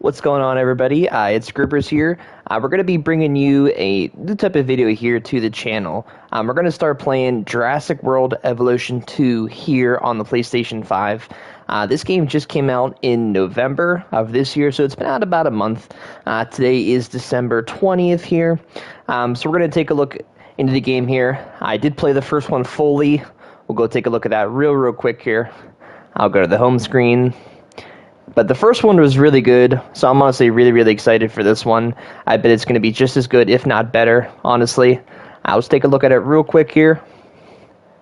What's going on, everybody? It's Groupers here. We're going to be bringing you a new type of video here to the channel. We're going to start playing Jurassic World Evolution 2 here on the PlayStation 5. This game just came out in November of this year, so it's been out about a month. Today is December 20th here. So we're going to take a look into the game here. I did play the first one fully. We'll go take a look at that real quick here. I'll go to the home screen. But the first one was really good, so I'm honestly really excited for this one. I bet it's going to be just as good, if not better, honestly. Let's take a look at it real quick here,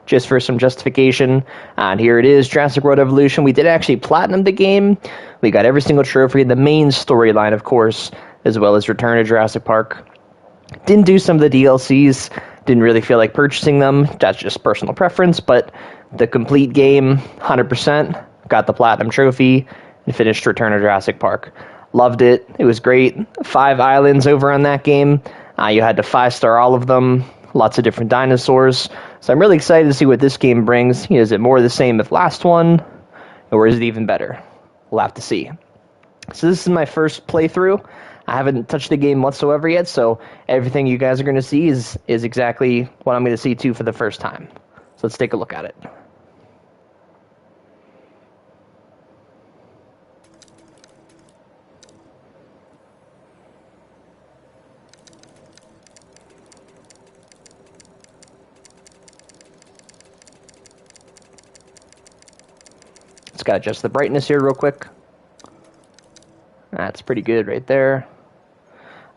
just for some justification. And here it is, Jurassic World Evolution. We did actually platinum the game. We got every single trophy, the main storyline, of course, as well as Return to Jurassic Park. Didn't do some of the DLCs, didn't really feel like purchasing them. That's just personal preference, but the complete game, 100%, got the platinum trophy. And finished Return to Jurassic Park. Loved it. It was great. 5 islands over on that game. You had to 5-star all of them. Lots of different dinosaurs. So I'm really excited to see what this game brings. Is it more the same as last one? Or is it even better? We'll have to see. So this is my first playthrough. I haven't touched the game whatsoever yet, so everything you guys are going to see is exactly what I'm going to see too for the first time. So let's take a look at it. Just got to adjust the brightness here real quick. That's pretty good right there.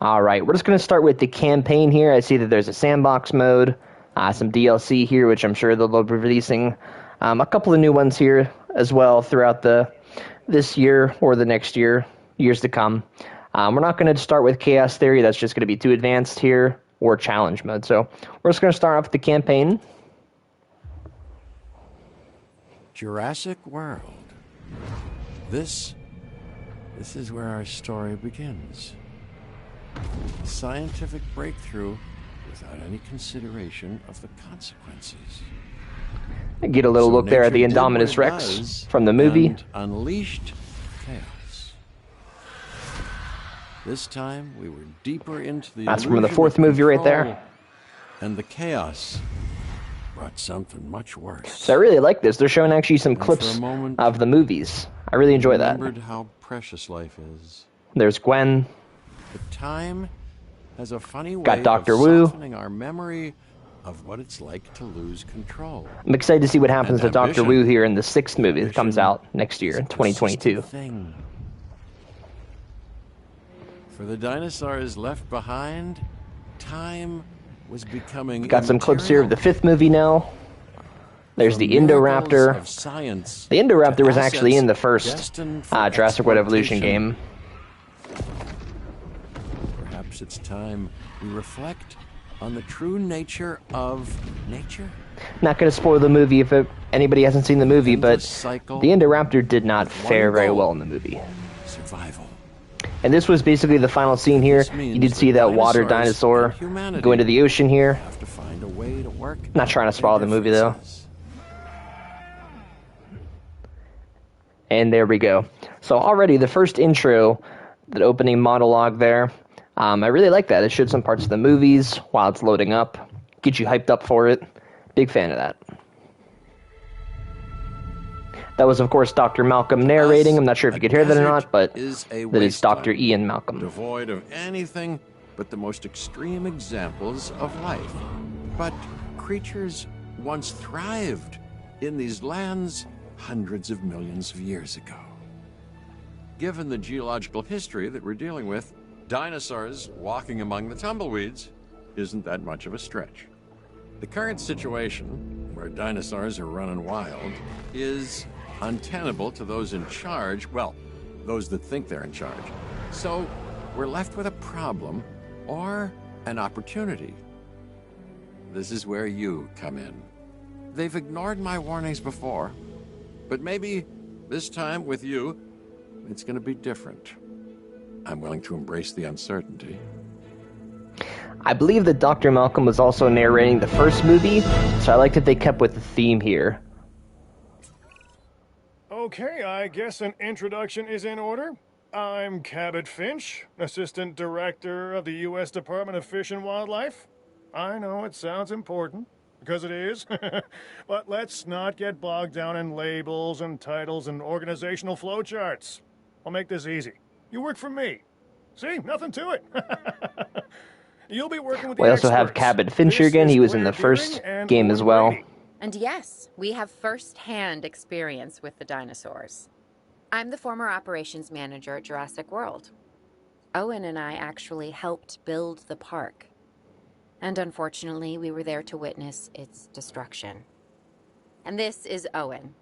Alright, we're just going to start with the campaign here. I see that there's a sandbox mode, some DLC here, which I'm sure they'll be releasing. A couple of new ones here as well throughout this year or the next year, years to come. We're not going to start with Chaos Theory. That's just going to be too advanced here, or challenge mode. So we're just going to start off with the campaign. Jurassic World. This is where our story begins. A scientific breakthrough without any consideration of the consequences. Get a little look there at the Indominus Rex from the movie. And unleashed chaos. This time we were deeper into the That's from the 4th movie right there. And the chaos brought something much worse. So I really like this. They're showing actually some clips of the movies. I really enjoy that. Remembered how precious life is. There's Gwen. But time has a funny way got Dr. of Wu. softening our memory of what it's like to lose control. I'm excited to see what happens to Dr. Wu here in the 6th movie that comes out next year, 2022. For the dinosaurs left behind, time was becoming Got some clips here of the 5th movie now. There's the Indoraptor. The Indoraptor was actually in the first Jurassic World Evolution game. Perhaps it's time we reflect on the true nature of nature. Not going to spoil the movie if anybody hasn't seen the movie, but the Indoraptor did not fare very well in the movie. Survival. And this was basically the final scene here. You did see that water dinosaur go into the ocean here. Have to find a way to work. Not trying to spoil the movie though. And there we go. So already the first intro, the opening monologue there, I really like that. It showed some parts of the movies while it's loading up. Get you hyped up for it. Big fan of that. That was, of course, Dr. Malcolm narrating. I'm not sure if you could hear that or not, but that is Dr. Ian Malcolm. Devoid of anything but the most extreme examples of life. But creatures once thrived in these lands hundreds of millions of years ago. Given the geological history that we're dealing with, dinosaurs walking among the tumbleweeds isn't that much of a stretch. The current situation, where dinosaurs are running wild, is untenable to those in charge, well, those that think they're in charge. So we're left with a problem or an opportunity. This is where you come in. They've ignored my warnings before, but maybe this time with you, it's going to be different. I'm willing to embrace the uncertainty. I believe that Dr. Malcolm was also narrating the first movie, so I like that they kept with the theme here. Okay, I guess an introduction is in order. I'm Cabot Finch, Assistant Director of the U.S. Department of Fish and Wildlife. I know it sounds important, because it is, but let's not get bogged down in labels and titles and organizational flowcharts. I'll make this easy. You work for me. See, nothing to it. You'll be working with the We also have experts. Cabot Fincher This again. is He was in Claire the first Deering and game as Owen well. Grady. And yes, we have first-hand experience with the dinosaurs. I'm the former operations manager at Jurassic World. Owen and I actually helped build the park. And unfortunately, we were there to witness its destruction. And this is Owen.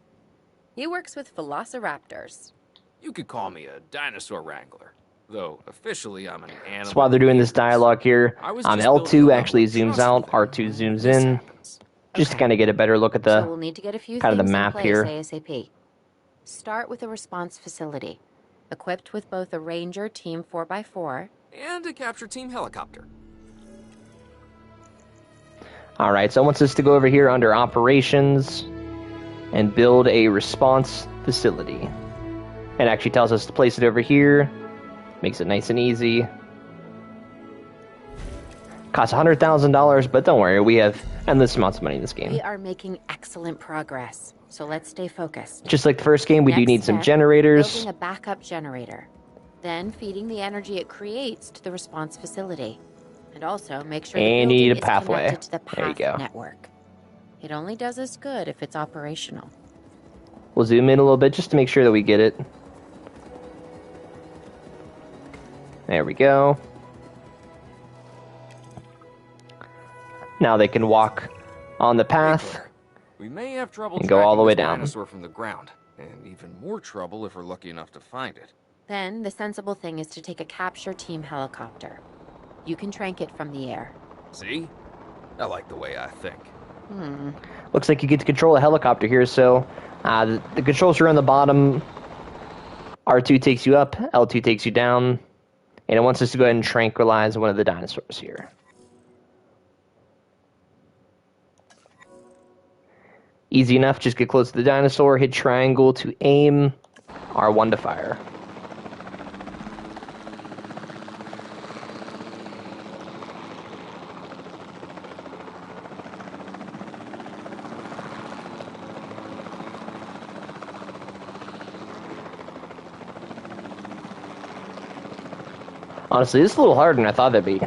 He works with velociraptors. You could call me a dinosaur wrangler, though officially I'm an animal. That's why they're doing this dialogue here. I was just L2 building a actually level of zooms trust out, with them. R2 zooms This in, happens. just to Okay. kind of get a better look at So the we'll need to get a few kind of the things map in place here. ASAP. Start with a response facility, equipped with both a Ranger Team 4x4 And a capture team helicopter. All right, so it wants us to go over here under operations and build a response facility. It actually tells us to place it over here. Makes it nice and easy. Costs $100,000, but don't worry, we have endless amounts of money in this We game. are making excellent progress, so let's stay focused. Just like the first game, we do Next need some step, generators. Building a backup generator. Then feeding the energy it creates to the response facility. And also make sure the And building you need a is pathway. connected to the There you path go. network. It only does us good if it's operational. We'll zoom in a little bit just to make sure that we get it. There we go. Now they can walk on the path. We may have trouble And go all the tracking way this down. dinosaur from the ground, and even more trouble if we're lucky enough to find it. Then the sensible thing is to take a capture team helicopter. You can trank it from the air. See? I like the way I think. Looks like you get to control a helicopter here, so the controls are on the bottom. R2 takes you up, L2 takes you down, and it wants us to go ahead and tranquilize one of the dinosaurs here. Easy enough, just get close to the dinosaur, hit triangle to aim, R1 to fire. Honestly, this is a little harder than I thought it'd be.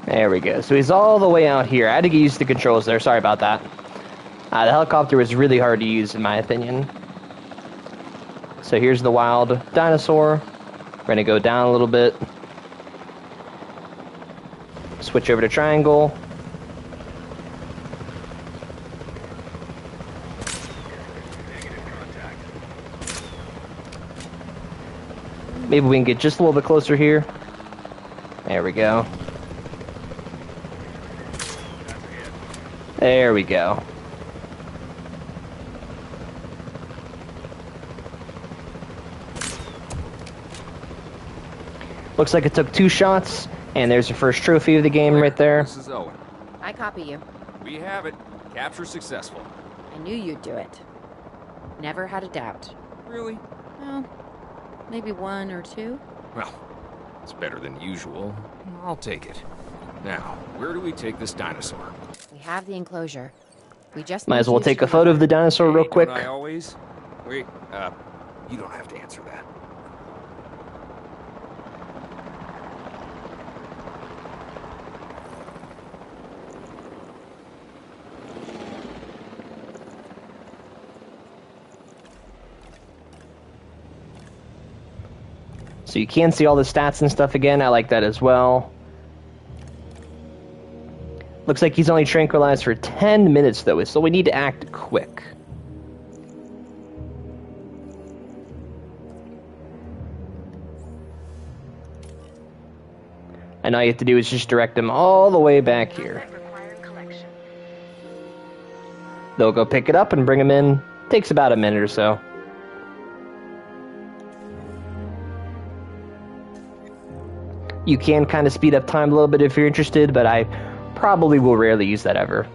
There we go. So he's all the way out here. I had to get used to the controls there. Sorry about that. The helicopter was really hard to use, in my opinion. So here's the wild dinosaur. We're going to go down a little bit. Switch over to triangle. Maybe we can get just a little bit closer here. There we go. There we go. Looks like it took 2 shots, and there's your first trophy of the game right there. This is Owen. I copy you. We have it. Capture successful. I knew you'd do it. Never had a doubt. Really? Well, maybe 1 or 2. Well, it's better than usual. I'll take it. Now, where do we take this dinosaur? We have the enclosure. We just Might need as well you take to a photo of the dinosaur real Hey, quick. don't I always? Wait, you don't have to answer that. So you can see all the stats and stuff again. I like that as well. Looks like he's only tranquilized for 10 minutes, though, so we need to act quick. And all you have to do is just direct him all the way back here. They'll go pick it up and bring him in. Takes about a minute or so. You can kind of speed up time a little bit if you're interested, but I probably will rarely use that ever.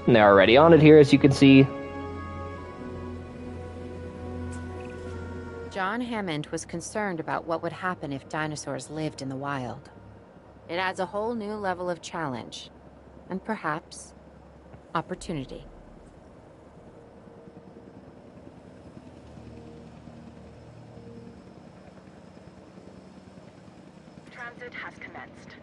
And they're already on it here, as you can see. John Hammond was concerned about what would happen if dinosaurs lived in the wild. It adds a whole new level of challenge, and perhaps opportunity. Transit has commenced.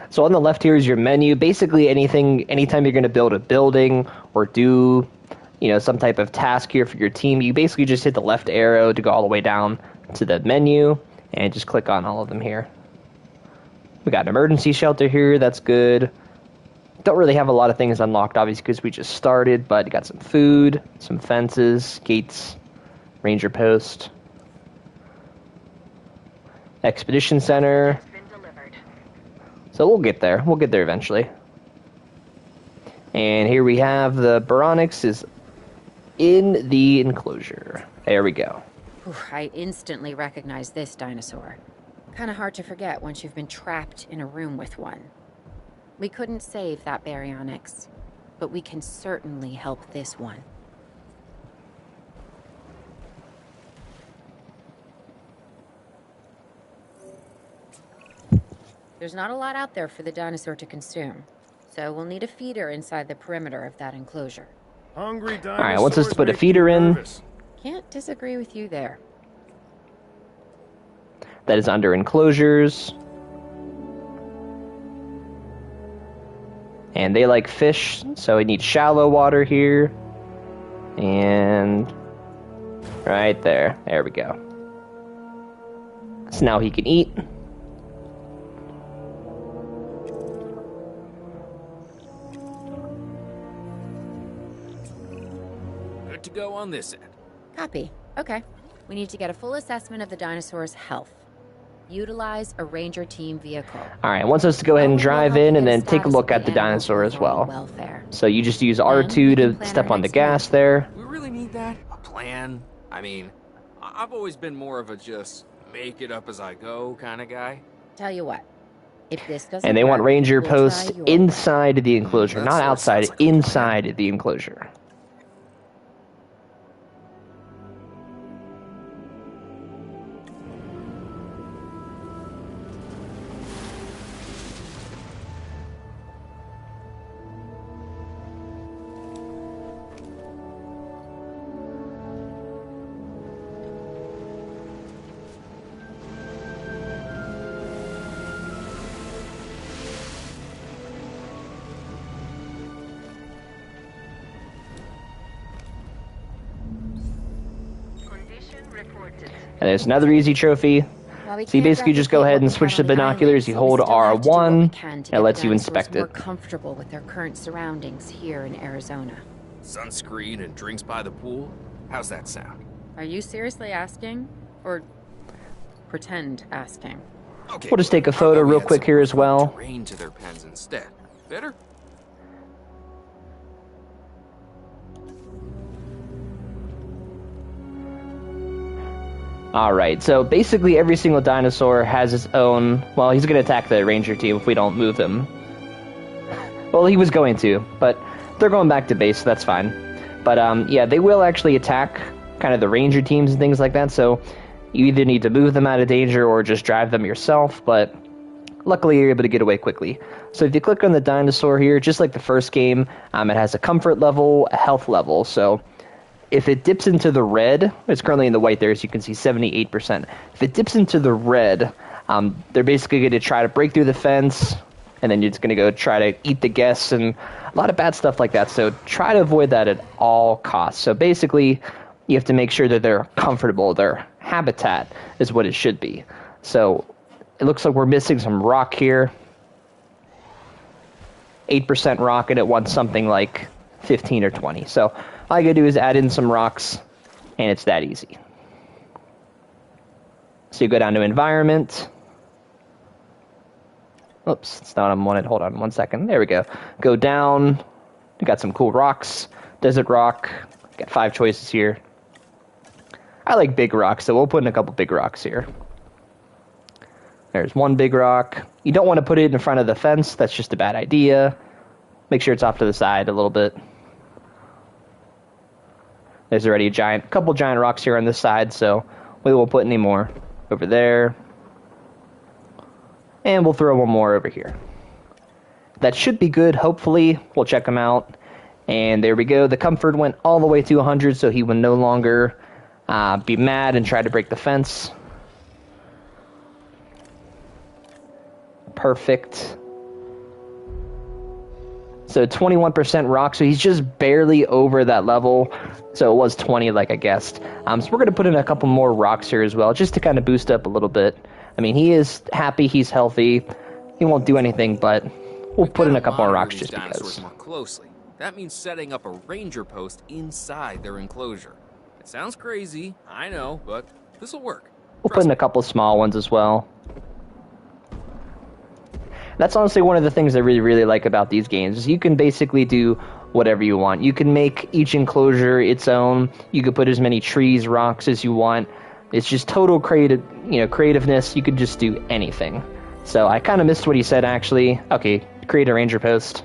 So on the left here is your menu. Basically anytime you're going to build a building or do, some type of task here for your team, you basically just hit the left arrow to go all the way down to the menu and just click on all of them here. We got an emergency shelter here, that's good. Don't really have a lot of things unlocked, obviously, because we just started, but got some food, some fences, gates, ranger post, expedition center. So we'll get there. We'll get there eventually. And here we have the Baronix is in the enclosure. There we go. Whew, I instantly recognize this dinosaur. Kind of hard to forget once you've been trapped in a room with one. We couldn't save that Baryonyx, but we can certainly help this one. There's not a lot out there for the dinosaur to consume, so we'll need a feeder inside the perimeter of that enclosure. Hungry dinosaurs. All right, wants us to put a feeder in. Can't disagree with you there. That is under enclosures. And they like fish, so we need shallow water here. And right there. There we go. So now he can eat. Good to go on this end. Copy. Okay. We need to get a full assessment of the dinosaur's health. Utilize a ranger team vehicle. Alright, wants us to go ahead and drive in and then take a look at the dinosaur as well. So you just use R2 to step on the gas there. We really need that? A plan? I mean, I've always been more of a just make it up as I go kind of guy. Tell you what, if this doesn't And they want work, ranger we'll posts try your inside the enclosure, That not sort of outside, sounds like a plan. inside the enclosure. Condition reported. And there's another easy trophy. While we So you can't basically just go replicate ahead and what we switch have to on the binoculars, you island, hold we still have to do what we R1, can to and it get lets the you dinosaurs inspect more it. comfortable with their current surroundings here in Arizona. Sunscreen and drinks by the pool? How's that sound? Are you seriously asking? Or pretend asking? Okay. We'll just take a how photo about we real add quick some here as well. terrain to their pens instead. Better? Alright, so basically every single dinosaur has its own... Well, he's going to attack the ranger team if we don't move him. Well, he was going to, but they're going back to base, so that's fine. But, yeah, they will actually attack kind of the ranger teams and things like that, so You either need to move them out of danger or just drive them yourself, but luckily you're able to get away quickly. So if you click on the dinosaur here, just like the first game, it has a comfort level, a health level. So if it dips into the red, it's currently in the white there, as you can see, 78%. If it dips into the red, they're basically going to try to break through the fence, and then you're just going to go try to eat the guests, and a lot of bad stuff like that. So try to avoid that at all costs. So basically, you have to make sure that they're comfortable. Their habitat is what it should be. So it looks like we're missing some rock here. 8% rock, and it wants something like 15 or 20. So all you gotta do is add in some rocks, and it's that easy. So you go down to environment. Oops, it's not on one. Hold on 1 second. There we go. Go down. You got some cool rocks. Desert rock. Got 5 choices here. I like big rocks, so we'll put in a couple big rocks here. There's one big rock. You don't want to put it in front of the fence. That's just a bad idea. Make sure it's off to the side a little bit. There's already a couple giant rocks here on this side, so we won't put any more over there. And we'll throw one more over here. That should be good, hopefully. We'll check them out. And there we go. The comfort went all the way to 100, so he will no longer be mad and try to break the fence. Perfect. So 21% rock, so he's just barely over that level. So it was 20 like I guessed. So we're going to put in a couple more rocks here as well, just to kind of boost up a little bit. I mean, he is happy, he's healthy. He won't do anything, but we'll put in a couple more rocks just because. More closely. That means setting up a ranger post inside their enclosure. It sounds crazy, I know, but this will work. We'll put in a couple of small ones as well. That's honestly one of the things I really, really like about these games, is you can basically do whatever you want. You can make each enclosure its own. You can put as many trees, rocks as you want. It's just total creativeness. You could just do anything. So I kind of missed what he said, actually. Okay, create a ranger post.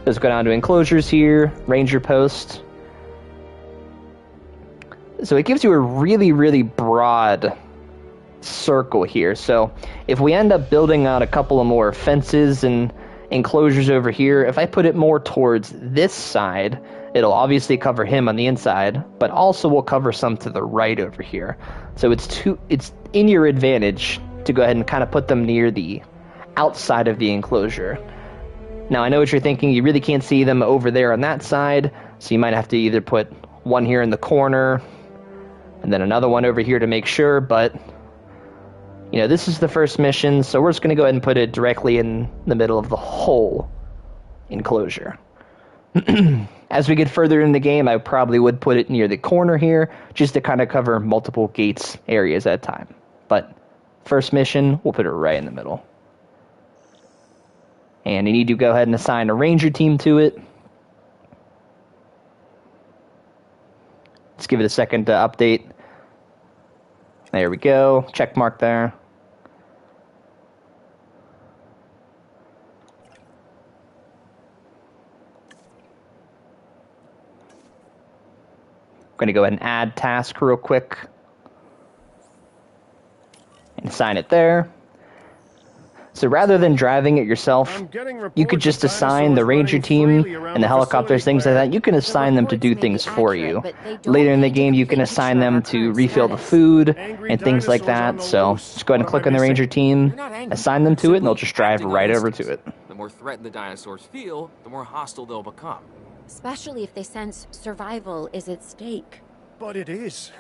Let's go down to enclosures here, ranger post. So it gives you a really, really broad circle here. So if we end up building out a couple of more fences and enclosures over here, if I put it more towards this side, it'll obviously cover him on the inside, but also will cover some to the right over here. So it's in your advantage to go ahead and kind of put them near the outside of the enclosure. Now I know what you're thinking, you really can't see them over there on that side, so you might have to either put one here in the corner and then another one over here to make sure, but this is the first mission, so we're just going to go ahead and put it directly in the middle of the whole enclosure. As we get further in the game, I probably would put it near the corner here, just to kind of cover multiple gates areas at a time. But first mission, we'll put it right in the middle. And you need to go ahead and assign a ranger team to it. Let's give it a second to update. There we go, check mark there. I'm going to go ahead and add task real quick and assign it there. So rather than driving it yourself, you could just assign the ranger team and the helicopters, things like that. You can assign them to do things for you. Later in the game, you can assign them to refill the food and things like that. So just go ahead and click on the ranger team, assign them to it, and they'll just drive right over to it. The more threatened the dinosaurs feel, the more hostile they'll become. Especially if they sense survival is at stake. But it is.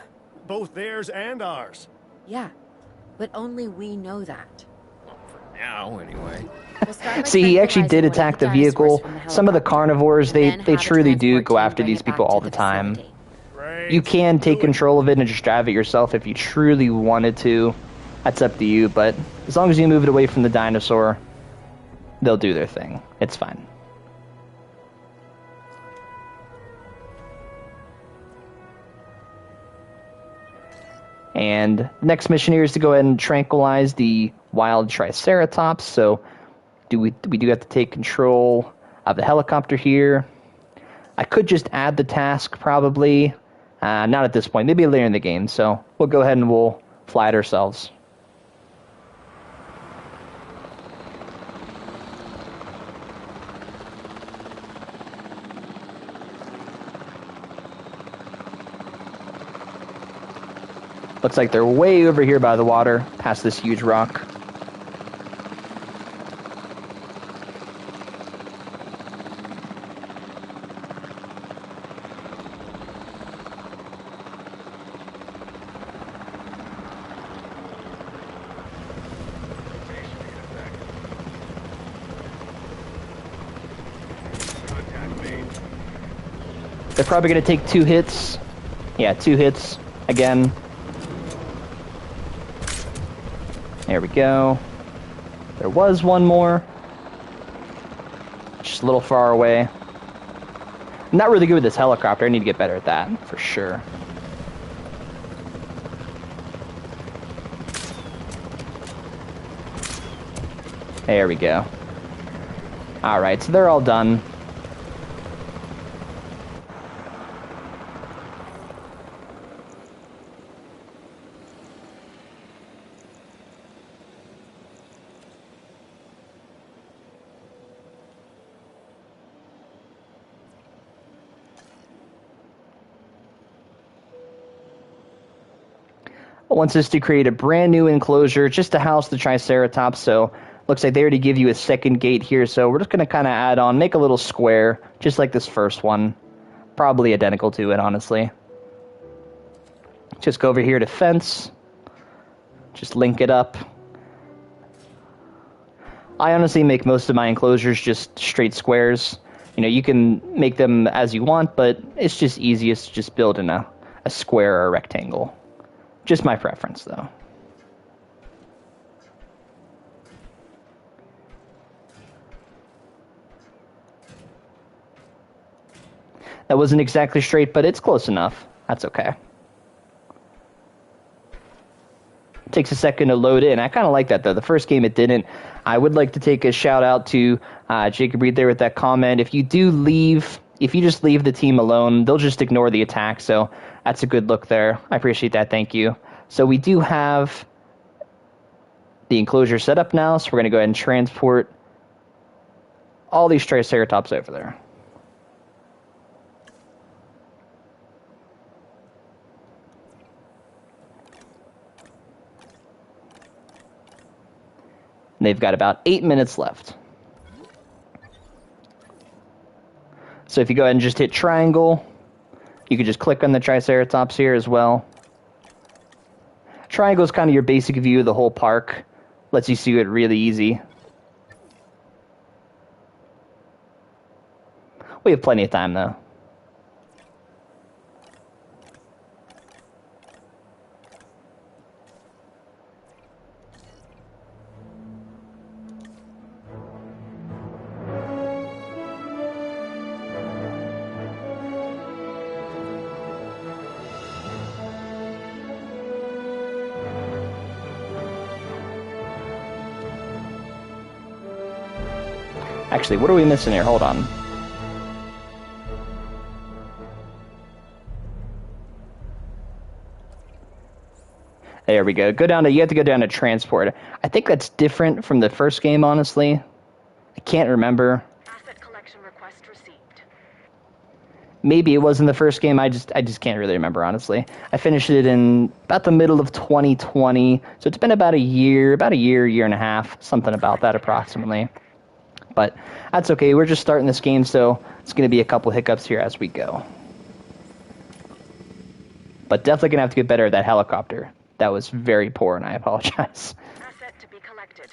Both theirs and ours. Yeah, but only we know that. Now, anyway. See, he actually did attack the vehicle. Some of the carnivores, they truly do go after these people all the time. You can take control of it and just drive it yourself if you truly wanted to. That's up to you, but as long as you move it away from the dinosaur, they'll do their thing. It's fine. And next mission here is to go ahead and tranquilize the wild Triceratops. So we do have to take control of the helicopter here. I could just add the task probably, Not at this point. Maybe later in the game. So we'll go ahead and we'll fly it ourselves. Looks like they're way over here by the water, past this huge rock. They're probably going to take 2 hits. Yeah, 2 hits again. There we go. There was one more. Just a little far away. I'm not really good with this helicopter. I need to get better at that, for sure. There we go. Alright, so they're all done. Wants us to create a brand new enclosure just to house the Triceratops, so looks like they already give you a second gate here, so we're just going to kind of add on, make a little square, just like this first one. Probably identical to it, honestly. Just go over here to fence. Just link it up. I honestly make most of my enclosures just straight squares. You know, you can make them as you want, but it's just easiest to just build in a square or a rectangle. Just my preference, though. That wasn't exactly straight, but it's close enough. That's okay. It takes a second to load in. I kind of like that, though. The first game, it didn't. I would like to take a shout-out to Jacob Reed there with that comment. If you just leave the team alone, they'll just ignore the attack, so that's a good look there. I appreciate that. Thank you. So we do have the enclosure set up now, so we're going to go ahead and transport all these Triceratops over there. And they've got about 8 minutes left. So if you go ahead and just hit triangle, you can just click on the Triceratops here as well. Triangle is kind of your basic view of the whole park. Lets you see it really easy. We have plenty of time, though. Actually, what are we missing here? Hold on. There we go. You have to go down to transport. I think that's different from the first game, honestly. I can't remember. Asset collection request received. Maybe it was in the first game. I just can't really remember, honestly. I finished it in about the middle of 2020, so it's been about a year, year and a half, something about that approximately. But that's okay. We're just starting this game, so it's going to be a couple hiccups here as we go. But definitely going to have to get better at that helicopter. That was very poor, and I apologize. Asset to be collected.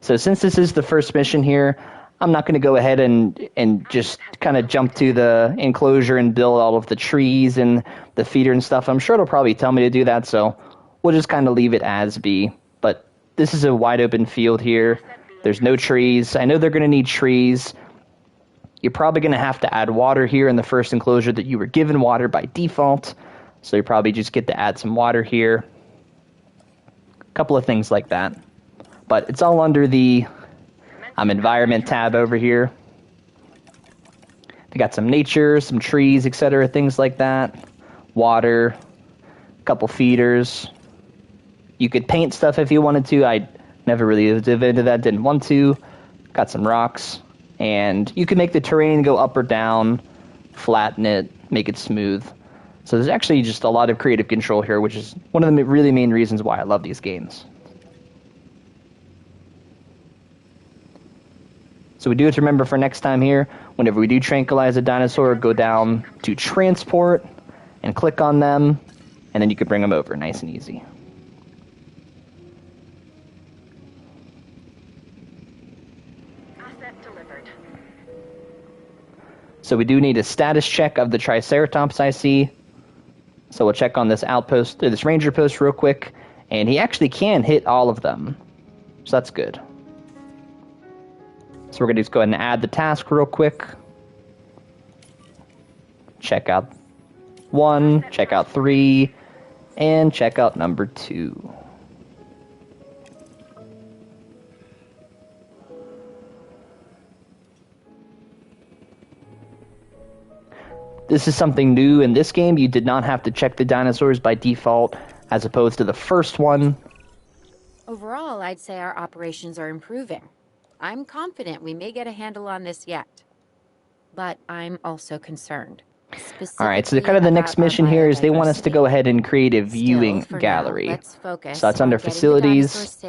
So since this is the first mission here, I'm not going to go ahead and just kind of jump to the enclosure and build all of the trees and the feeder and stuff. I'm sure it'll probably tell me to do that, so we'll just kind of leave it as be. But this is a wide open field here. There's no trees. I know they're going to need trees. You're probably going to have to add water here in the first enclosure that you were given water by default. So you probably just get to add some water here. A couple of things like that. But it's all under the environment tab over here. They got some nature, some trees, etc., things like that. Water, a couple feeders. You could paint stuff if you wanted to. I never really dove into that, didn't want to. Got some rocks. And you can make the terrain go up or down, flatten it, make it smooth. So there's actually just a lot of creative control here, which is one of the really main reasons why I love these games. So we do have to remember for next time here, whenever we do tranquilize a dinosaur, go down to transport and click on them, and then you can bring them over nice and easy. Asset delivered. So we do need a status check of the Triceratops I see. So we'll check on this outpost, or this ranger post real quick, and he actually can hit all of them. So that's good. So we're going to just go ahead and add the task real quick. Check out 1, check out 3, and check out number 2. This is something new in this game. You did not have to check the dinosaurs by default, as opposed to the first one. Overall, I'd say our operations are improving. I'm confident we may get a handle on this yet. But I'm also concerned. Alright, so kind of the next mission here is they want us to go ahead and create a viewing gallery. Let's focus So that's under facilities,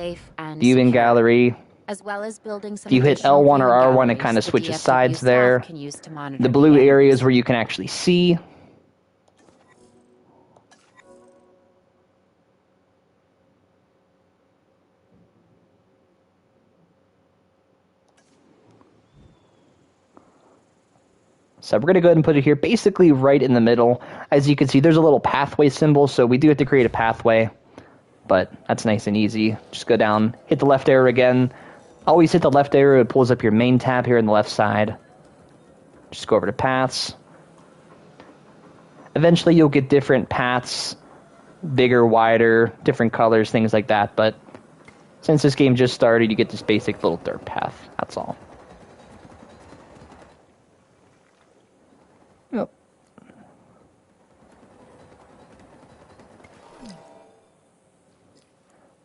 viewing gallery. As well as building some If you hit L1 or R1, it kind of switches sides there. The blue areas where you can actually see. So we're going to go ahead and put it here, basically right in the middle. As you can see, there's a little pathway symbol, so we do have to create a pathway. But that's nice and easy. Just go down, hit the left arrow again. Always hit the left arrow, it pulls up your main tab here on the left side. Just go over to paths. Eventually you'll get different paths, bigger, wider, different colors, things like that. But since this game just started, you get this basic little dirt path. That's all. Yep.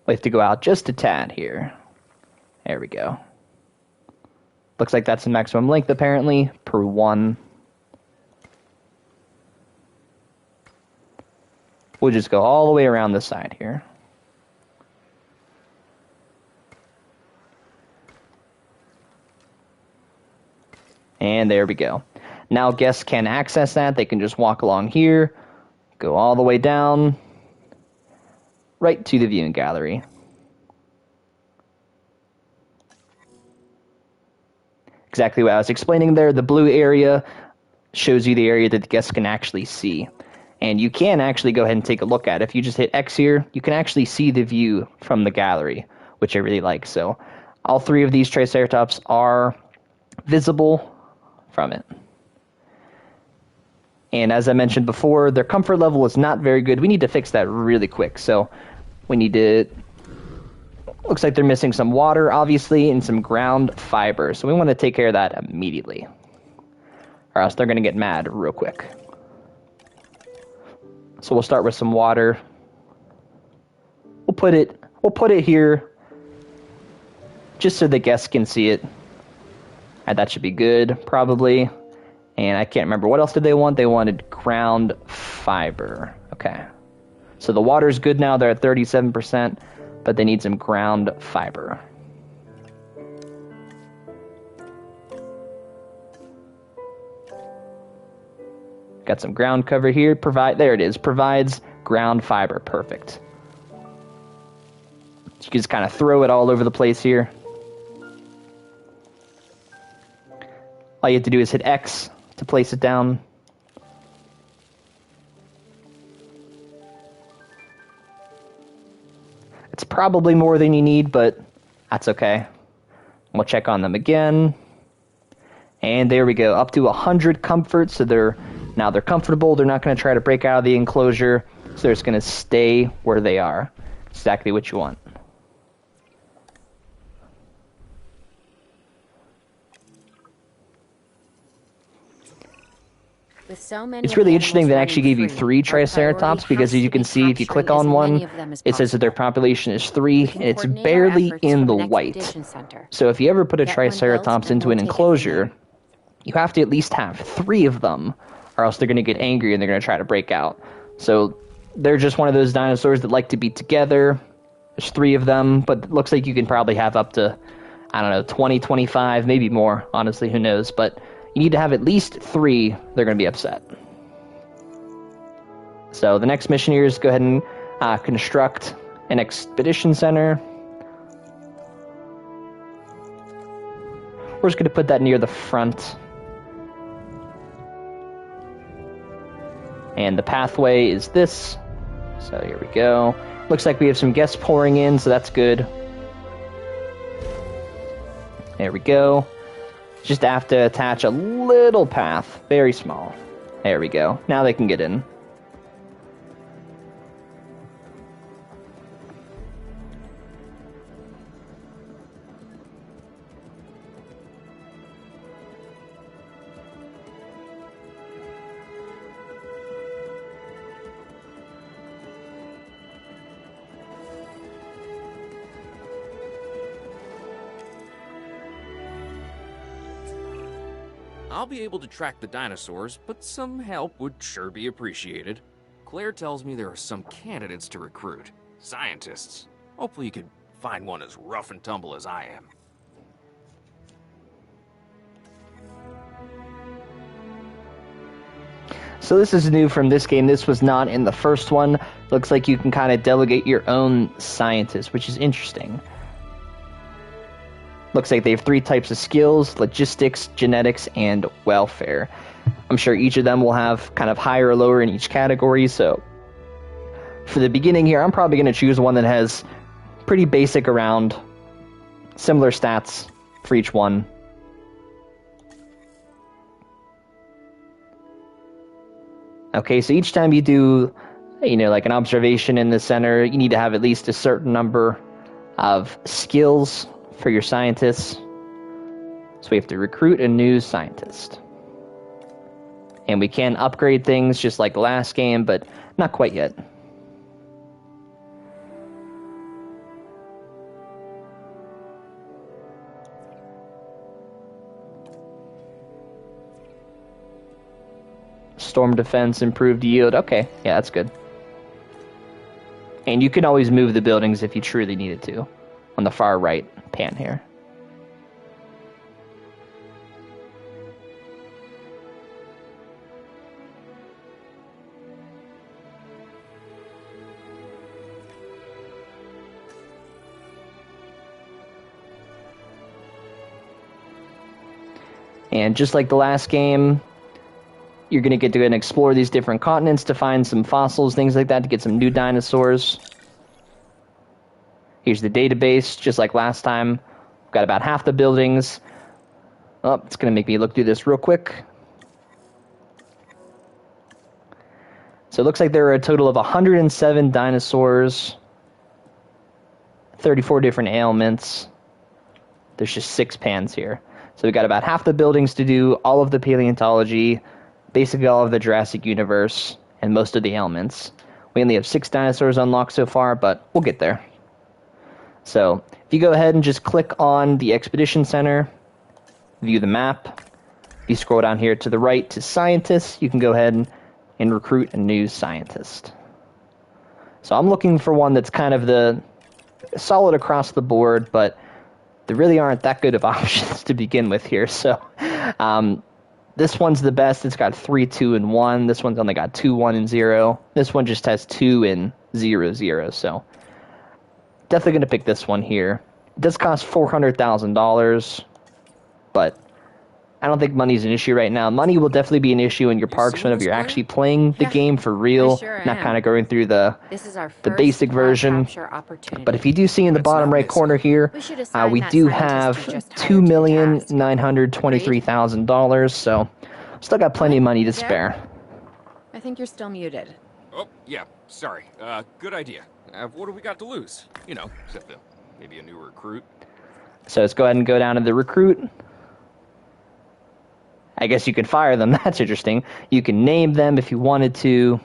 We have to go out just a tad here. There we go. Looks like that's the maximum length, apparently, per one. We'll just go all the way around this side here. And there we go. Now guests can access that. They can just walk along here, go all the way down, right to the viewing gallery. Exactly what I was explaining there. The blue area shows you the area that the guests can actually see. And you can actually go ahead and take a look at it. If you just hit X here, you can actually see the view from the gallery, which I really like. So all 3 of these Triceratops are visible from it. And as I mentioned before, their comfort level is not very good. We need to fix that really quick. So we need to... Looks like they're missing some water, obviously, and some ground fiber. So we want to take care of that immediately, or else they're going to get mad real quick. So we'll start with some water. We'll put it here, just so the guests can see it. And that should be good, probably. And I can't remember, what else did they want? They wanted ground fiber. Okay. So the water's good now, they're at 37%, but they need some ground fiber. Got some ground cover here. There it is. Provides ground fiber. Perfect. So you can just kind of throw it all over the place here. All you have to do is hit X to place it down. It's probably more than you need, but that's okay. We'll check on them again. And there we go, up to 100 comfort, so they're comfortable. They're not going to try to break out of the enclosure, so they're just going to stay where they are. Exactly what you want. With so many It's of really the interesting animals they actually running gave you free, 3 our priority Triceratops because, has as you to can be see, if you click capturing as on one, many of them as it says that their possible. population is We 3, can and it's coordinate our barely efforts in from the an white. expedition center. So if you ever put a Get one built, Triceratops and into we'll an take it from enclosure, there. you have to at least have 3 of them, or else they're going to get angry and they're going to try to break out. So they're just one of those dinosaurs that like to be together. There's 3 of them, but it looks like you can probably have up to, I don't know, 20, 25, maybe more. Honestly, who knows? But you need to have at least 3. They're going to be upset. So the next mission here is go ahead and construct an expedition center. We're just going to put that near the front. And the pathway is this. So here we go. Looks like we have some guests pouring in, so that's good. There we go. Just have to attach a little path. Very small. There we go. Now they can get in. I'll be able to track the dinosaurs, but some help would sure be appreciated. Claire tells me there are some candidates to recruit. Scientists. Hopefully you could find one as rough and tumble as I am. So this is new from this game. This was not in the first one. Looks like you can kind of delegate your own scientists, which is interesting. Looks like they have 3 types of skills: logistics, genetics, and welfare. I'm sure each of them will have kind of higher or lower in each category, so for the beginning here, I'm probably going to choose one that has pretty basic around similar stats for each one. Okay, so each time you do, like an observation in the center, you need to have at least a certain number of skills for your scientists. So we have to recruit a new scientist. And we can upgrade things just like the last game, but not quite yet. Storm defense, improved yield. Okay, yeah, that's good. And you can always move the buildings if you truly needed to. On the far right pan here. And just like the last game, you're going to get to go and explore these different continents to find some fossils, things like that, to get some new dinosaurs. Here's the database, just like last time. Got about half the buildings. Oh, it's going to make me look through this real quick. So it looks like there are a total of 107 dinosaurs, 34 different ailments. There's just 6 pans here. So we got about half the buildings to do, all of the paleontology, basically all of the Jurassic universe, and most of the ailments. We only have 6 dinosaurs unlocked so far, but we'll get there. So if you go ahead and just click on the Expedition Center, view the map. If you scroll down here to the right to Scientists, you can go ahead and recruit a new scientist. So I'm looking for one that's kind of the solid across the board, but there really aren't that good of options to begin with here. So this one's the best. It's got 3, 2, and 1. This one's only got 2, 1, and 0. This one just has 2 and 0, 0. So definitely going to pick this one here. It does cost $400,000, but I don't think money's an issue right now. Money will definitely be an issue in your parks whenever you're actually playing the game for real, sure not am. kind of going through the basic version. But if you do see in the bottom right corner here, we do have $2,923,000, so still got plenty of money to spare. I think you're still muted. Oh, yeah, sorry. Good idea. What do we got to lose? Except maybe a new recruit. So let's go ahead and go down to the recruit. I guess you could fire them. That's interesting. You can name them if you wanted to.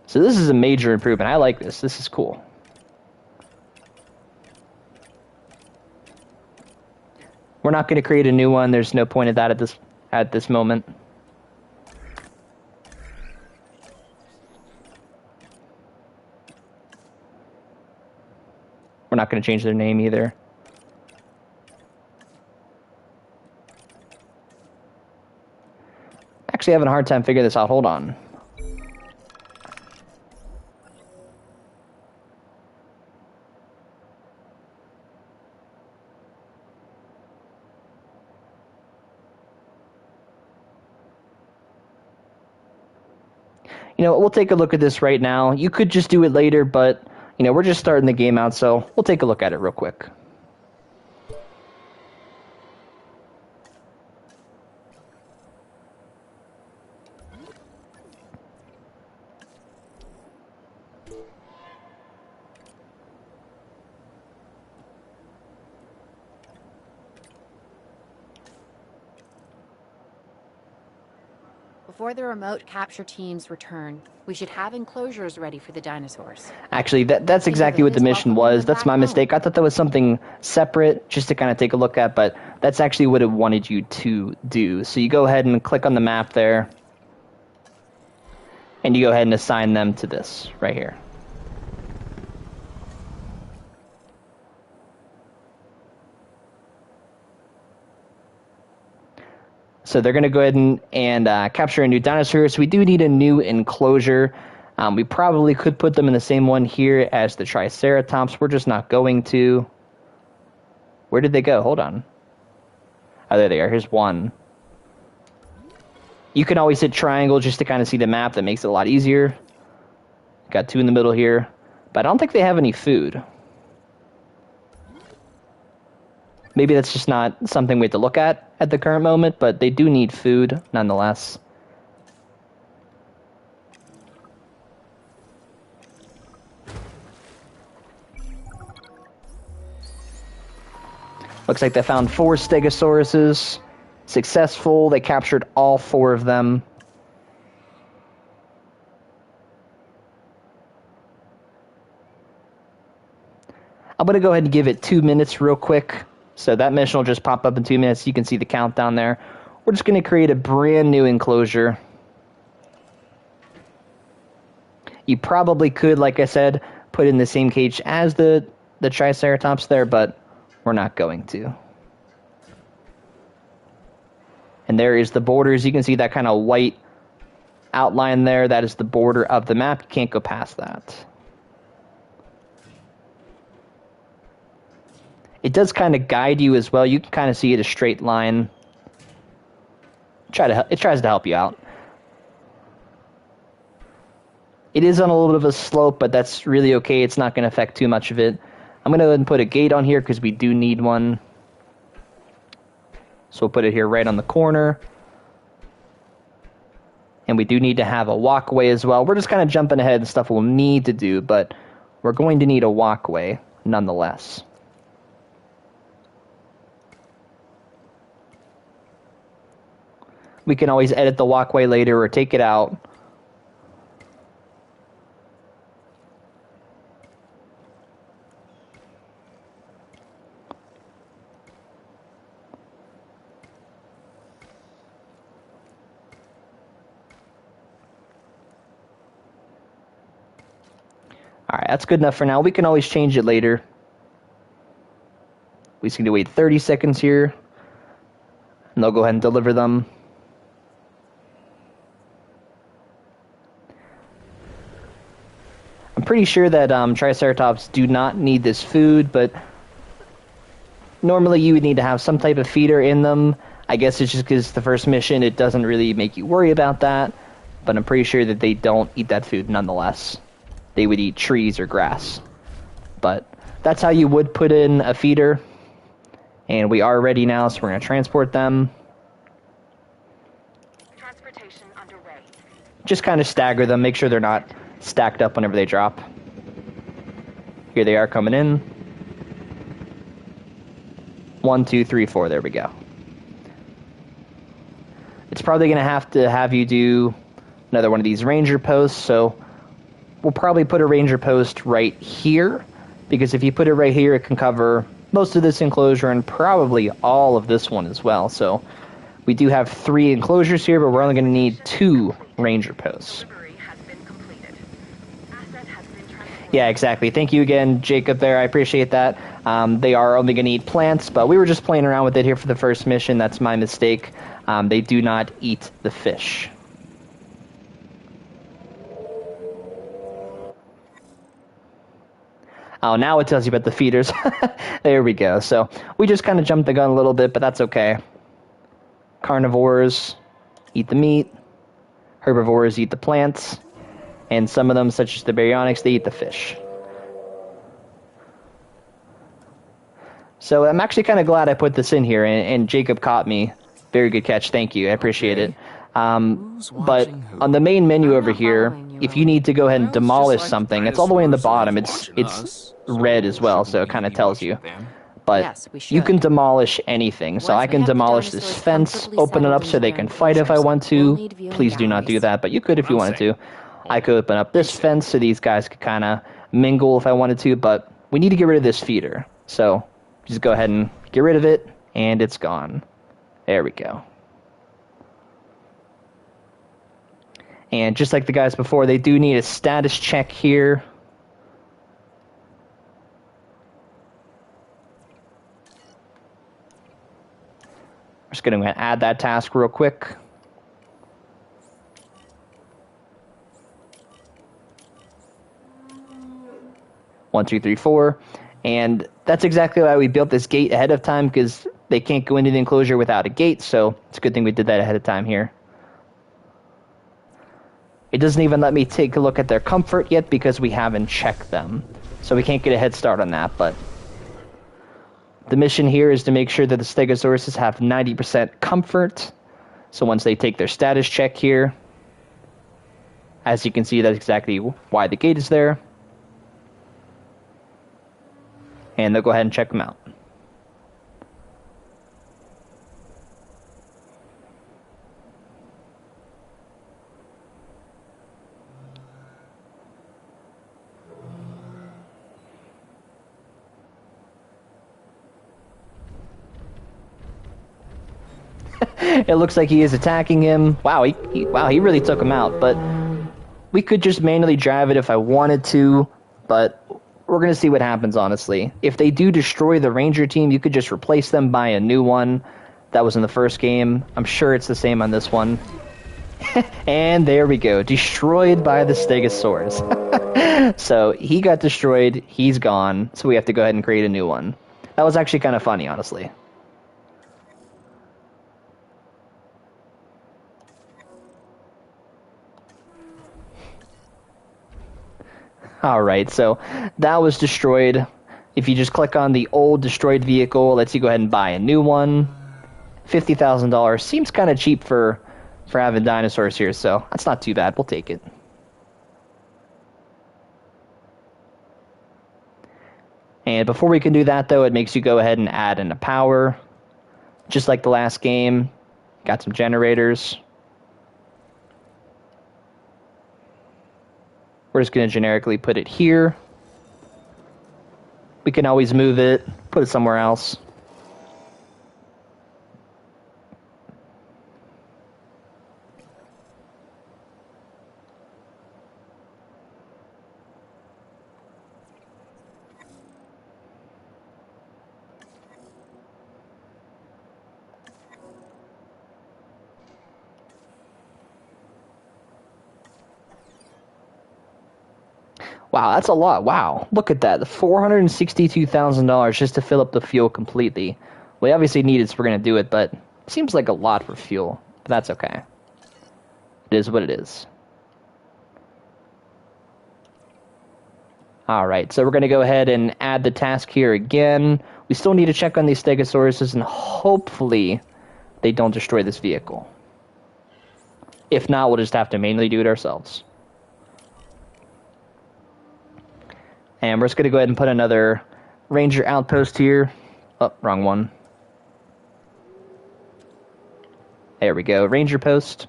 So this is a major improvement. I like this. This is cool. We're not going to create a new one. There's no point of that at this moment. We're not going to change their name either. Actually having a hard time figuring this out. Hold on. You know, we'll take a look at this right now. You could just do it later, but, you know, we're just starting the game out, so we'll take a look at it real quick. Before the remote capture teams return, we should have enclosures ready for the dinosaurs. Actually, that's exactly what the mission was. That's my mistake. I thought that was something separate just to kind of take a look at, but that's actually what it wanted you to do. So you go ahead and click on the map there, and you go ahead and assign them to this right here. So they're going to go ahead and capture a new dinosaur. So we do need a new enclosure. We probably could put them in the same one here as the Triceratops. We're just not going to. Where did they go? Hold on. Oh, there they are. Here's one. You can always hit triangle just to kind of see the map. That makes it a lot easier. Got two in the middle here. But I don't think they have any food. Maybe that's just not something we have to look at the current moment, but they do need food nonetheless. Looks like they found 4 Stegosauruses. Successful. They captured all 4 of them. I'm going to go ahead and give it 2 minutes real quick. So that mission will just pop up in 2 minutes. You can see the countdown there. We're just going to create a brand new enclosure. You probably could, like I said, put in the same cage as the Triceratops there, but we're not going to. And there is the borders. You can see that kind of white outline there. That is the border of the map. You can't go past that. It does kind of guide you as well. You can kind of see it a straight line. It tries to help you out. It is on a little bit of a slope, but that's really okay. It's not going to affect too much of it. I'm going to go ahead and put a gate on here because we do need one. So we'll put it here right on the corner. And we do need to have a walkway as well. We're just kind of jumping ahead and stuff we'll need to do, but we're going to need a walkway nonetheless. We can always edit the walkway later or take it out. Alright, that's good enough for now. We can always change it later. We just need to wait 30 seconds here. And they'll go ahead and deliver them. I'm pretty sure that Triceratops do not need this food, but normally you would need to have some type of feeder in them. I guess it's just because the first mission, it doesn't really make you worry about that, but I'm pretty sure that they don't eat that food nonetheless. They would eat trees or grass. But that's how you would put in a feeder. And we are ready now, so we're going to transport them. Transportation underway. Just kind of stagger them, make sure they're not stacked up whenever they drop. Here they are coming in. 1, 2, 3, 4. There we go. It's probably going to have you do another one of these ranger posts, so we'll probably put a ranger post right here, because if you put it right here, it can cover most of this enclosure and probably all of this one as well. So we do have 3 enclosures here, but we're only going to need 2 ranger posts. Delivery has been completed. Asset has been transported. Yeah, exactly. Thank you again, Jacob, there. I appreciate that. They are only going to eat plants, but we were just playing around with it here for the first mission. That's my mistake. They do not eat the fish. Oh, now it tells you about the feeders. There we go. So we just kind of jumped the gun a little bit, but that's okay. Carnivores eat the meat. Herbivores eat the plants. And some of them, such as the baryonyx, they eat the fish. So I'm actually kind of glad I put this in here, and Jacob caught me. Very good catch. Thank you. I appreciate it. But on the main menu over here, if you need to go ahead and demolish something, it's all the way in the bottom. It's red as well, so it kind of tells you. But Yes, we you should. can demolish anything. So Once I we can have the demolish this dinosaurs fence, comfortably open it up settled so in they their can fight if I enclosures, want we'll to. need viewing Please do not do galleries. that, but you could if you wanted to. I could open up this fence so these guys could kind of mingle if I wanted to, but we need to get rid of this feeder. So just go ahead and get rid of it, and it's gone. There we go. And just like the guys before, they do need a status check here. I'm just going to add that task real quick. One, two, three, four. And that's exactly why we built this gate ahead of time, because they can't go into the enclosure without a gate, so it's a good thing we did that ahead of time here. It doesn't even let me take a look at their comfort yet because we haven't checked them. So we can't get a head start on that, but the mission here is to make sure that the Stegosauruses have 90% comfort. So once they take their status check here, as you can see, that's exactly why the gate is there. And they'll go ahead and check them out. It looks like he is attacking him. Wow, he really took him out. But we could just manually drive it if I wanted to, but we're going to see what happens, honestly. If they do destroy the Ranger team, you could just replace them by a new one. That was in the first game. I'm sure it's the same on this one. And there we go. Destroyed by the Stegosaurus. So he got destroyed. He's gone. So we have to go ahead and create a new one. That was actually kind of funny, honestly. Alright, so that was destroyed. If you just click on the old destroyed vehicle, it lets you go ahead and buy a new one. $50,000 seems kind of cheap for having dinosaurs here, so that's not too bad. We'll take it. And before we can do that, though, it makes you go ahead and add in a power. Just like the last game. Got some generators. We're just going to generically put it here. We can always move it, put it somewhere else. Wow, that's a lot. Wow, look at that. $462,000 just to fill up the fuel completely. We obviously need it, so we're going to do it, but it seems like a lot for fuel. But that's okay. It is what it is. Alright, so we're going to go ahead and add the task here again. We still need to check on these Stegosauruses, and hopefully they don't destroy this vehicle. If not, we'll just have to manually do it ourselves. And we're just going to go ahead and put another Ranger outpost here. Oh, wrong one. There we go. Ranger post.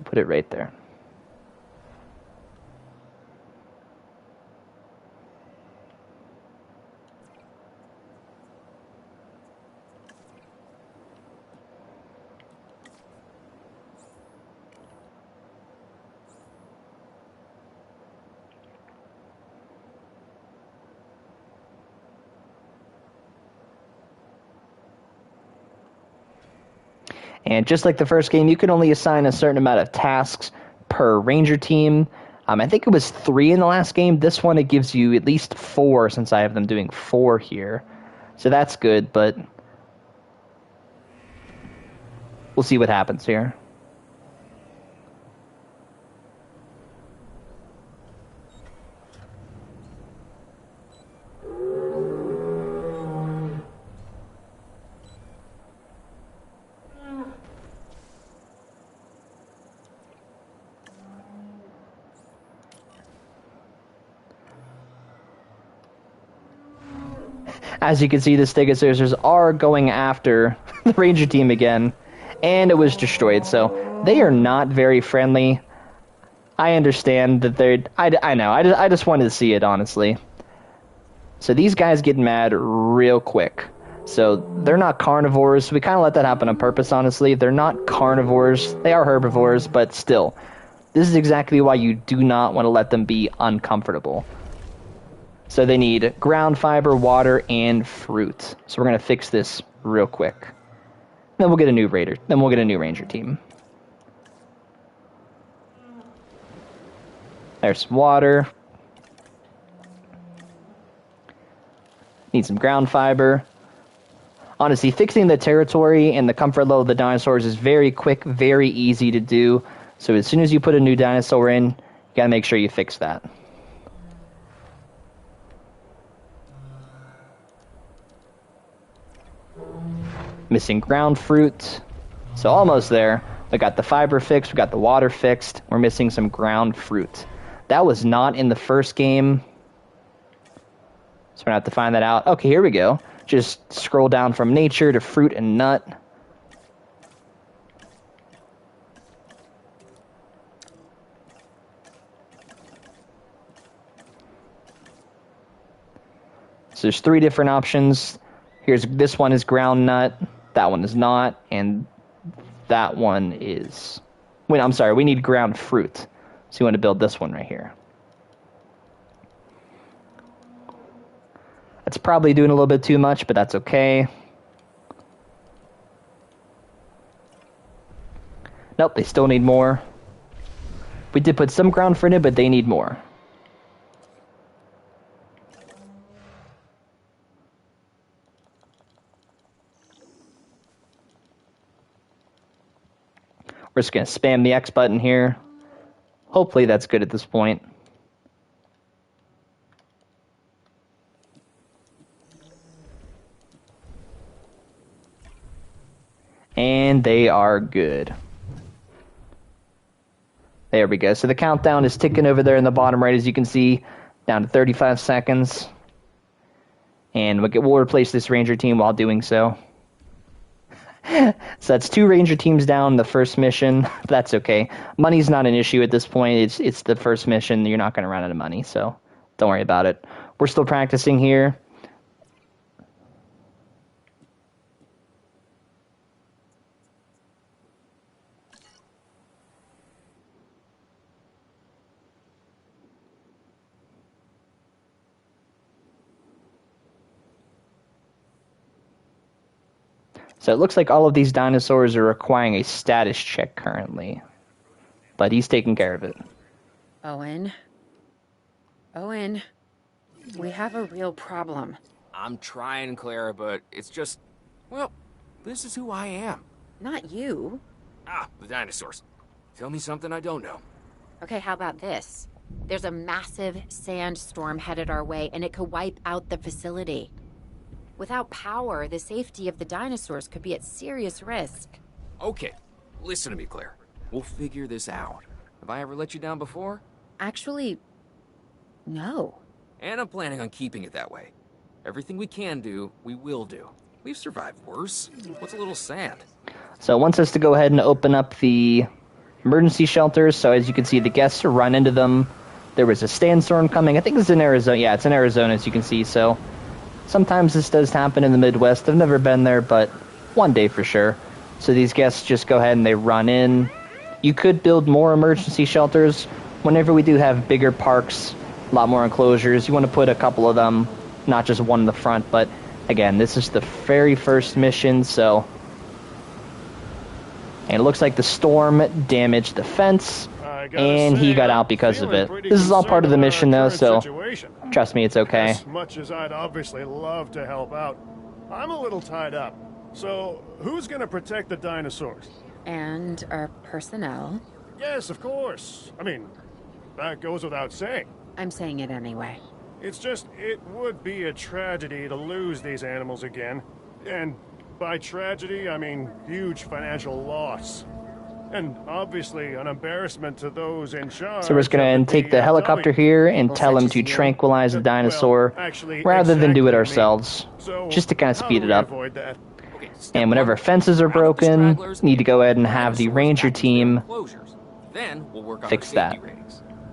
Put it right there. And just like the first game, you can only assign a certain amount of tasks per ranger team. I think it was 3 in the last game. This one, it gives you at least 4, since I have them doing 4 here. So that's good, but we'll see what happens here. As you can see, the Stegosauruses are going after the Ranger team again, and it was destroyed, so they are not very friendly. I understand that they're... I know, I just wanted to see it, honestly. So these guys get mad real quick. So they're not carnivores. We kind of let that happen on purpose, honestly. They're not carnivores. They are herbivores, but still. This is exactly why you do not want to let them be uncomfortable. So they need ground fiber, water, and fruit. So we're going to fix this real quick. Then we'll get a new raider. Then we'll get a new ranger team. There's some water. Need some ground fiber. Honestly, fixing the territory and the comfort level of the dinosaurs is very quick, very easy to do. So as soon as you put a new dinosaur in, you gotta make sure you fix that. Missing ground fruit. So almost there. We got the fiber fixed, we got the water fixed. We're missing some ground fruit. That was not in the first game. So we're gonna have to find that out. Okay, here we go. Just scroll down from nature to fruit and nut. So there's 3 different options. This one is ground nut, that one is not, and that one is... Wait, I'm sorry, we need ground fruit. So you want to build this one right here. That's probably doing a little bit too much, but that's okay. Nope, they still need more. We did put some ground fruit in, but they need more. We're just going to spam the X button here. Hopefully that's good at this point. And they are good. There we go. So the countdown is ticking over there in the bottom right, as you can see, down to 35 seconds. And we'll replace this ranger team while doing so. So that's 2 ranger teams down the first mission. That's okay. Money's not an issue at this point. It's the first mission. You're not going to run out of money, so don't worry about it. We're still practicing here. So it looks like all of these dinosaurs are requiring a status check currently. But he's taking care of it. Owen, we have a real problem. I'm trying, Clara, but it's just... Well, this is who I am. Not you. Ah, the dinosaurs. Tell me something I don't know. Okay, how about this? There's a massive sandstorm headed our way, and it could wipe out the facility. Without power, the safety of the dinosaurs could be at serious risk. Okay, listen to me, Claire. We'll figure this out. Have I ever let you down before? Actually, no. And I'm planning on keeping it that way. Everything we can do, we will do. We've survived worse. What's a little sand? So it wants us to go ahead and open up the emergency shelters. So as you can see, the guests run into them. There was a sandstorm coming. I think it's in Arizona. Yeah, it's in Arizona, as you can see. So sometimes this does happen in the Midwest. I've never been there, but one day for sure. So these guests just go ahead and they run in. You could build more emergency shelters. Whenever we do have bigger parks, a lot more enclosures, you want to put a couple of them, not just one in the front. But again, this is the very first mission, so... And it looks like the storm damaged the fence, and he got out because of it. This is all part of the mission, though, so trust me, it's okay. As much as I'd obviously love to help out, I'm a little tied up. So, who's gonna protect the dinosaurs? And our personnel. Yes, of course. I mean, that goes without saying. I'm saying it anyway. It's just, it would be a tragedy to lose these animals again. And by tragedy, I mean huge financial loss. And obviously an embarrassment to those in charge. So we're just going to take the helicopter here and tell him to tranquilize the dinosaur rather than do it ourselves, just to kind of speed it up. And whenever fences are broken, you need to go ahead and have the ranger team fix that.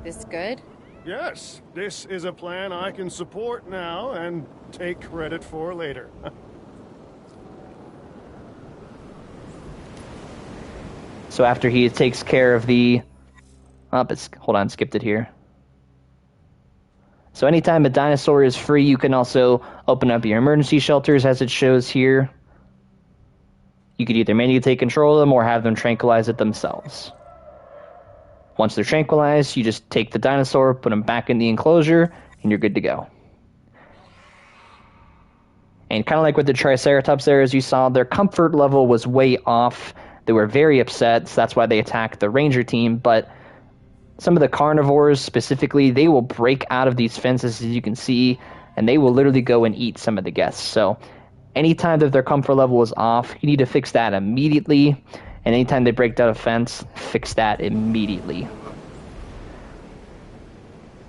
This good? Yes, this is a plan I can support now and take credit for later. So after he takes care of the... hold on, skipped it here. So anytime a dinosaur is free, you can also open up your emergency shelters as it shows here. You could either manually take control of them or have them tranquilize it themselves. Once they're tranquilized, you just take the dinosaur, put them back in the enclosure, and you're good to go. And kind of like with the Triceratops there, as you saw, their comfort level was way off. They were very upset, so that's why they attacked the ranger team. But some of the carnivores specifically, they will break out of these fences, as you can see, and they will literally go and eat some of the guests. So anytime that their comfort level is off, you need to fix that immediately. And anytime they break down a fence, fix that immediately.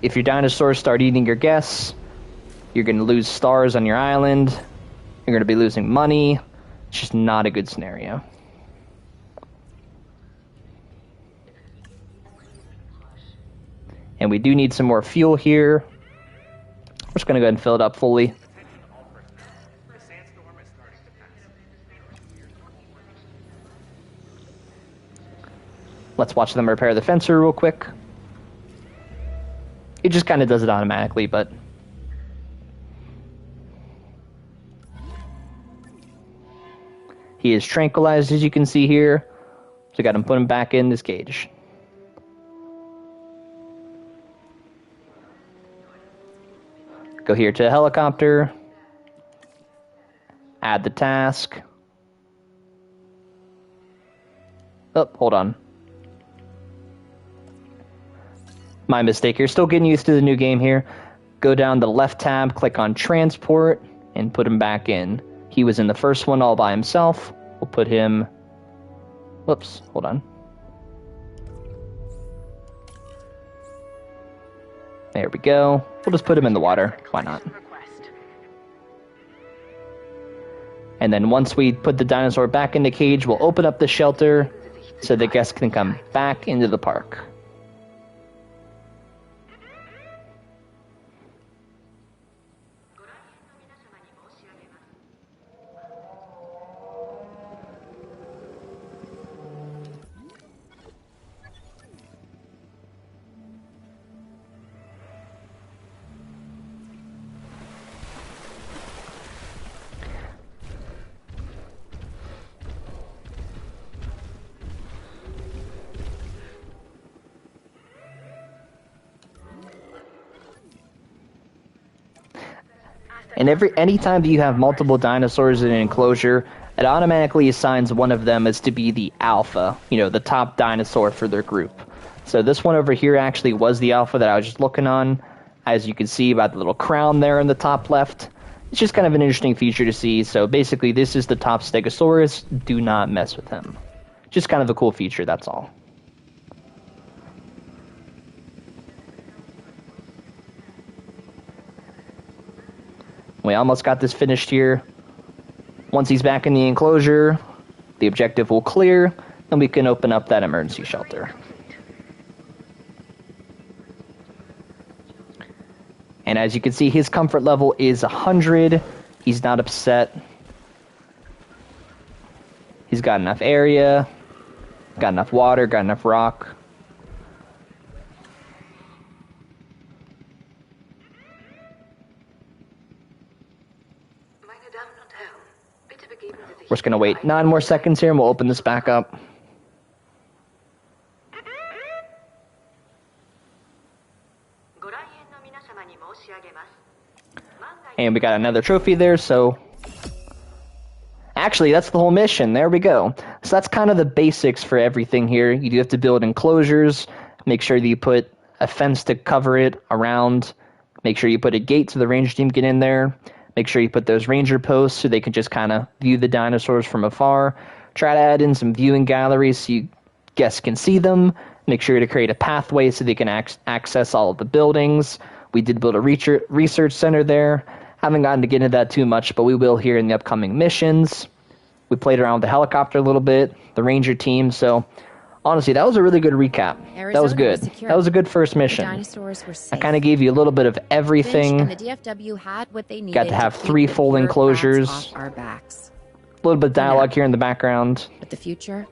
If your dinosaurs start eating your guests, you're going to lose stars on your island. You're going to be losing money. It's just not a good scenario. And we do need some more fuel here. We're just going to go ahead and fill it up fully. Let's watch them repair the fencer real quick. It just kind of does it automatically, but... He is tranquilized, as you can see here. So I got him put him back in this cage. Go here to the helicopter. Add the task. Oh, hold on. My mistake here. Still getting used to the new game here. Go down the left tab, click on transport, and put him back in. He was in the first one all by himself. We'll put him... Whoops, hold on. There we go. We'll just put him in the water. Why not? And then once we put the dinosaur back in the cage, we'll open up the shelter so the guests can come back into the park. And anytime that you have multiple dinosaurs in an enclosure, it automatically assigns one of them as to be the alpha, the top dinosaur for their group. So this one over here actually was the alpha that I was just looking on, as you can see by the little crown there in the top left. It's just kind of an interesting feature to see. So basically this is the top Stegosaurus. Do not mess with him. Just kind of a cool feature, that's all. We almost got this finished here. Once he's back in the enclosure, the objective will clear, and we can open up that emergency shelter. And as you can see, his comfort level is 100. He's not upset. He's got enough area, got enough water, got enough rock. We're just going to wait 9 more seconds here, and we'll open this back up. And we got another trophy there, so... Actually, that's the whole mission. There we go. So that's kind of the basics for everything here. You do have to build enclosures, make sure that you put a fence to cover it around, make sure you put a gate so the ranger team get in there, make sure you put those ranger posts so they can just kind of view the dinosaurs from afar, try to add in some viewing galleries so you guests can see them, make sure to create a pathway so they can access all of the buildings. We did build a research center there. Haven't gotten to get into that too much, but we will here in the upcoming missions. We played around with the helicopter a little bit, the ranger team, so honestly, that was a really good recap. That was good. That was a good first mission. I kind of gave you a little bit of everything. And the DFW had what they needed. Got to have 3 full enclosures. A little bit of dialogue here in the background. But the future,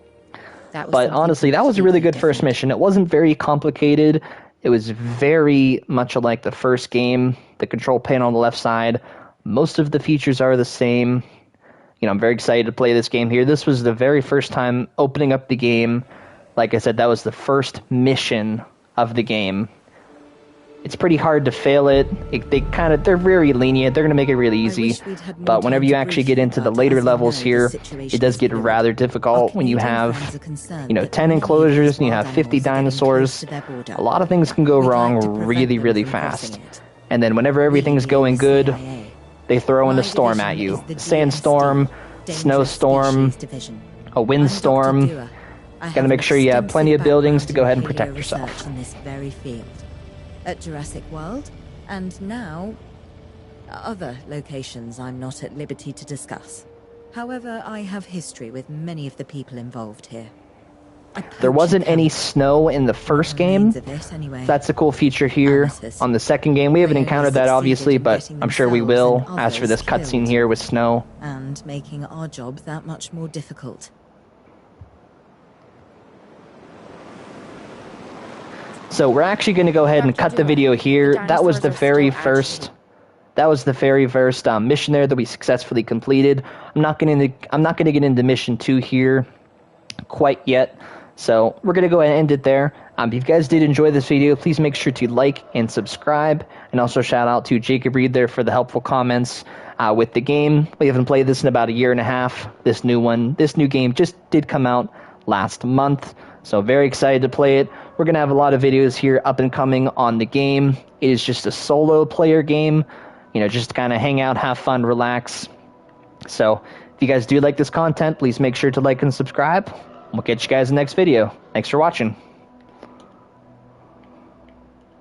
that was But honestly, that was a really good first mission. It wasn't very complicated. It was very much like the first game. The control panel on the left side. Most of the features are the same. You know, I'm very excited to play this game here. This was the very first time opening up the game. Like I said, that was the first mission of the game. It's pretty hard to fail it. They're very lenient. They're going to make it really easy. But whenever you actually get into the later levels here, it does get rather difficult when you have, 10 enclosures and you have 50 dinosaurs. A lot of things can go wrong really, really fast. And then whenever everything's going good, they throw in a storm at you. Sandstorm, snowstorm, a windstorm. Got to make sure you have plenty of buildings to go ahead and protect yourself. On this very field. At Jurassic World, and now other locations I'm not at liberty to discuss. However, I have history with many of the people involved here. There wasn't any snow in the first game. That's a cool feature here. On the second game, we haven't encountered that obviously, but I'm sure we will, as for this cutscene here with snow. And making our job that much more difficult. So we're actually going to go ahead and cut the video here. That was the very first mission there that we successfully completed. I'm not going to get into mission 2 here quite yet. So we're going to go ahead and end it there. If you guys did enjoy this video, please make sure to like and subscribe. And also shout out to Jacob Reed there for the helpful comments with the game. We haven't played this in about a year and a half. This new game just did come out last month. So very excited to play it. We're going to have a lot of videos here up and coming on the game. It is just a solo player game. Just to kind of hang out, have fun, relax. So if you guys do like this content, please make sure to like and subscribe. We'll catch you guys in the next video. Thanks for watching.